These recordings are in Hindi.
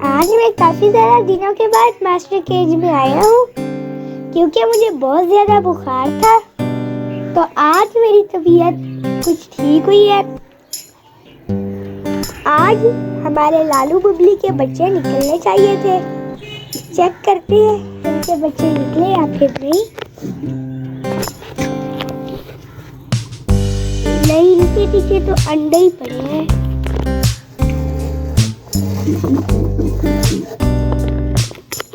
आज मैं काफी ज्यादा दिनों के बाद मास्टर केज में आया हूँ क्योंकि मुझे बहुत ज्यादा बुखार था। तो आज मेरी तबीयत कुछ ठीक हुई है। आज हमारे लालू बुबली के बच्चे निकलने चाहिए थे। चेक करते हैं उनके बच्चे निकले या फिर नहीं। नहीं, इनके पीछे तो अंडे ही पड़े हैं।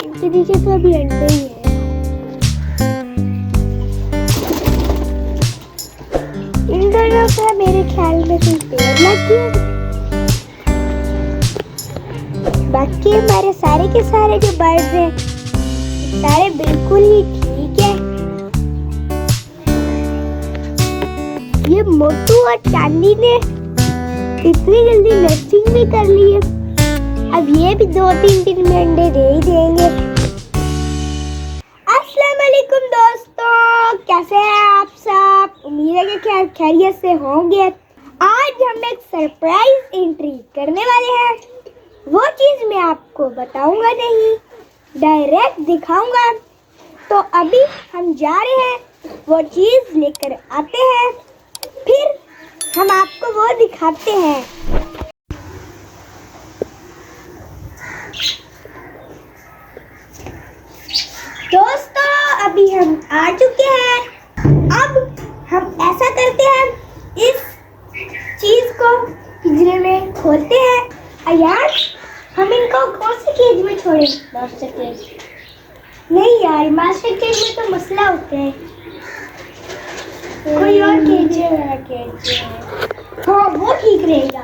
इनके पीछे तो अभी अंडे ही है। इन दोनों का मेरे ख्याल में कोई पेड़ लग गया। बाकी हमारे सारे के सारे जो बर्ड्स हैं सारे बिल्कुल ही ठीक है। ये मोटू और चांदी ने इतनी जल्दी नेस्टिंग भी कर ली है। अब ये भी 2-3 दिन में अंडे दे ही देंगे। अस्सलाम वालेकुम दोस्तों, कैसे हैं आप सब? उम्मीद है कि खैरियत से होंगे। आज हम एक सरप्राइज एंट्री करने वाले हैं। वो चीज मैं आपको बताऊंगा नहीं, डायरेक्ट दिखाऊंगा। तो अभी हम जा रहे हैं, वो चीज लेकर आते हैं, फिर हम आपको वो दिखाते हैं। दोस्तों अभी हम आ चुके हैं। अब हम ऐसा करते हैं, इस चीज को पिंजरे में खोलते हैं। यार हम इनको कौन से केज में छोड़े? मास्टर केज नहीं यार, मास्टर केज में तो मसला होता है। कोई और केज है। हाँ वो ठीक रहेगा।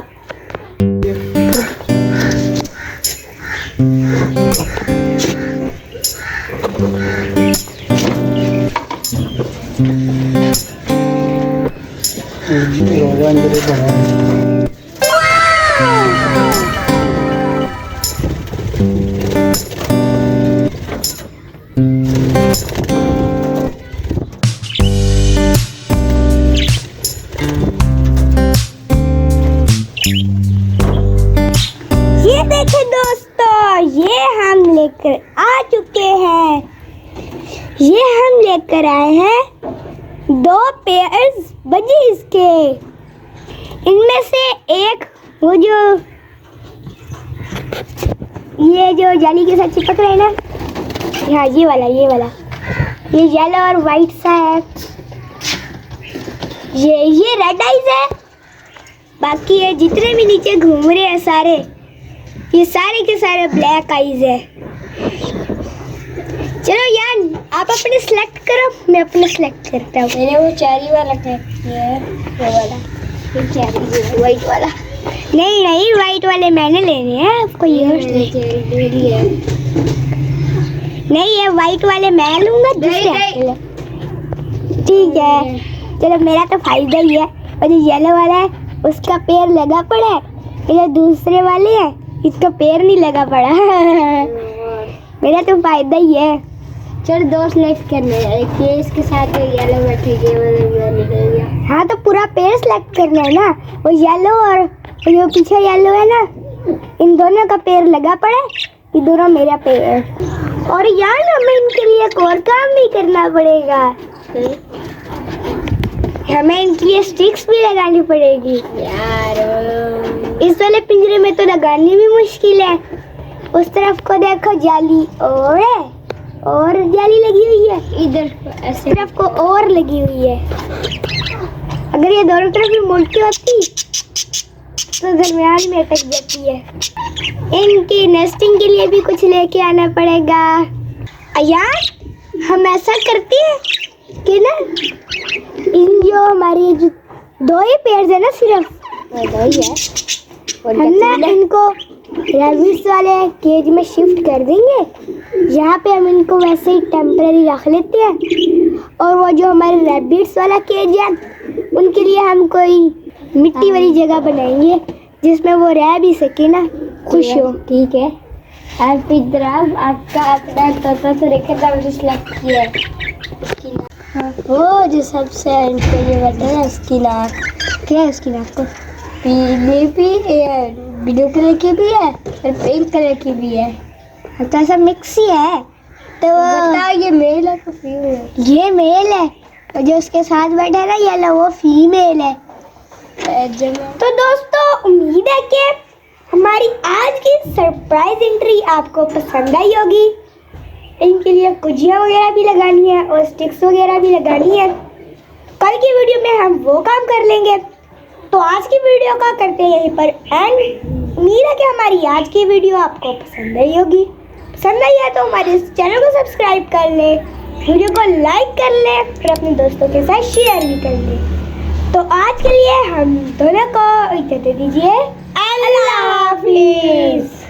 ये देखें दोस्तों, ये हम लेकर आ चुके हैं। ये हम लेकर आए हैं 2 पेयर्स बजीज के। इनमें से एक वो जो ये जो जाली के साथ चिपक रहे हैं ना, हाँ ये वाला ये येलो और वाइट सा है। ये रेड आइज है। बाकी ये जितने भी नीचे घूम रहे हैं सारे, ये सारे के सारे ब्लैक आइज है। चलो यार आप अपने सिलेक्ट करो, मैं अपने सिलेक्ट करता हूँ। मैंने वो चेरी वाला किया है, वो वाला, ये चेरी वाइट वाला। नहीं वाइट वाले मैंने लेने हैं, आपको ये है। नहीं ये वाइट वाले मैं लूँगा, दूसरे ठीक है। चलो मेरा तो फायदा ही है। और जो येलो वाला है उसका पैर लगा पड़ा है, ये दूसरे वाले है इसका पैर नहीं लगा पड़ा। मेरा तो फायदा ही है। चल 2 सिलेक्ट करने हैं, एक इसके साथ येलो बैठेगी, वो निकल गया। हाँ तो पूरा पैर सिलेक्ट करना है ना। वो येलो और जो पीछे येलो है ना, इन दोनों का पैर लगा पड़ा है, ये दोनों मेरा पैर है। और यार हमें इनके लिए एक और काम भी करना पड़ेगा। हमें इनके लिए स्टिक्स भी लगानी पड़ेगी यार। इस वाले पिंजरे में तो लगानी भी मुश्किल है। उस तरफ को देखो जाली और जाली लगी हुई है, इधर ऐसे तरफ को और लगी हुई है। अगर ये दोनों तरफ भी मोटी होती तो दरमियान में अटक जाती है। इनकी नेस्टिंग के लिए भी कुछ लेके आना पड़ेगा। यार हम ऐसा करते हैं कि ना, इन जो हमारे जो 2 ही पेड़ है ना, सिर्फ 2 ही है, हम ना इनको रैबिट्स वाले केज में शिफ्ट कर देंगे। यहाँ पे हम इनको वैसे ही टेम्परेरी रख लेते हैं। और वो जो हमारे रैबिट्स वाला केज है उनके लिए हम कोई मिट्टी वाली जगह बनाएंगे जिसमें वो रह भी सके ना, खुश हो। ठीक है। आप इधर आपका अपना तोता तो रेखा था मुझे सिलेक्ट किया है। वो जो सबसे एंड पे ये बैठा है उसकी नाक, क्या है उसकी नाक को? पीली ब्लू कलर की भी है और पिंक कलर की भी है, तो ऐसा मिक्स ही है। तो बता ये मेल है तो फीमेल? ये मेल है और जो उसके साथ बैठा है ना येलो वो फीमेल है। तो दोस्तों उम्मीद है कि हमारी आज की सरप्राइज एंट्री आपको पसंद आई होगी। इनके लिए गुजिया वगैरह भी लगानी है और स्टिक्स वगैरह भी लगानी है। कल की वीडियो में हम वो काम कर लेंगे। तो आज की वीडियो का करते हैं यहीं पर एंड। उम्मीद है कि हमारी आज की वीडियो आपको पसंद आई होगी। पसंद आई है तो हमारे इस चैनल को सब्सक्राइब कर ले, वीडियो को लाइक कर ले और अपने दोस्तों के साथ शेयर भी कर ले। तो आज के लिए हम दोनों को इजाज़त दीजिए। अल्लाह हाफिज़।